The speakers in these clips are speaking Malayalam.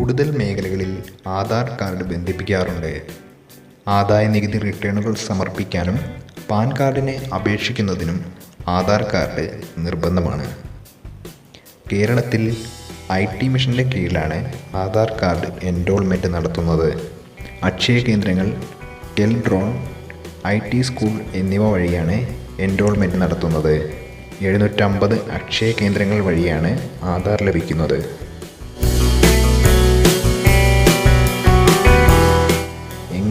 കൂടുതൽ മേഖലകളിൽ ആധാർ കാർഡ് ബന്ധിപ്പിക്കാറുണ്ട്. ആദായനികുതി റിട്ടേണുകൾ സമർപ്പിക്കാനും പാൻ കാർഡിന് അപേക്ഷിക്കുന്നതിനും ആധാർ കാർഡ് നിർബന്ധമാണ്. കേരളത്തിൽ IT മിഷന്റെ കീഴിലാണ് ആധാർ കാർഡ് എൻറോൾമെൻറ്റ് നടത്തുന്നത്. അക്ഷയ കേന്ദ്രങ്ങൾ, കെൽട്രോൺ, IT സ്കൂൾ എന്നിവ വഴിയാണ് എൻറോൾമെൻറ്റ് നടത്തുന്നത്. 750 അക്ഷയ കേന്ദ്രങ്ങൾ വഴിയാണ് ആധാർ ലഭിക്കുന്നത്.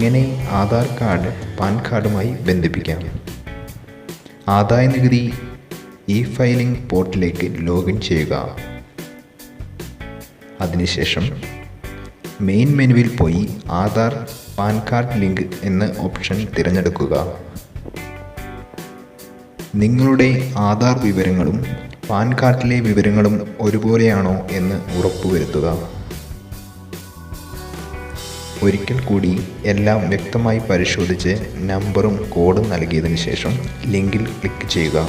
എങ്ങനെ ആധാർ കാർഡ് പാൻ കാർഡുമായി ബന്ധിപ്പിക്കാം? ആദായനികുതി ഫയലിംഗ് പോർട്ടലിലേക്ക് ലോഗിൻ ചെയ്യുക. അതിനുശേഷം മെയിൻ മെനുവിൽ പോയി ആധാർ പാൻ കാർഡ് ലിങ്ക് എന്ന ഓപ്ഷൻ തിരഞ്ഞെടുക്കുക. നിങ്ങളുടെ ആധാർ വിവരങ്ങളും പാൻ കാർഡിലെ വിവരങ്ങളും ഒരുപോലെയാണോ എന്ന് ഉറപ്പുവരുത്തുക. ഒരിക്കൽ കൂടി എല്ലാം വ്യക്തമായി പരിശോധിച്ച് നമ്പറും കോഡും നൽകിയതിനു ശേഷം ലിങ്കിൽ ക്ലിക്ക് ചെയ്യുക.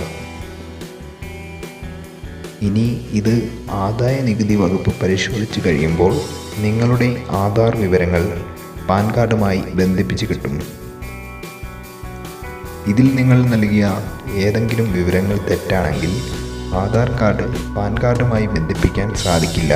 ഇനി ഇത് ആദായനികുതി വകുപ്പ് പരിശോധിച്ച് കഴിയുമ്പോൾ നിങ്ങളുടെ ആധാർ വിവരങ്ങൾ പാൻ കാർഡുമായി ബന്ധിപ്പിച്ച് കിട്ടും. ഇതിൽ നിങ്ങൾ നൽകിയ ഏതെങ്കിലും വിവരങ്ങൾ തെറ്റാണെങ്കിൽ ആധാർ കാർഡ് പാൻ കാർഡുമായി ബന്ധിപ്പിക്കാൻ സാധിക്കില്ല.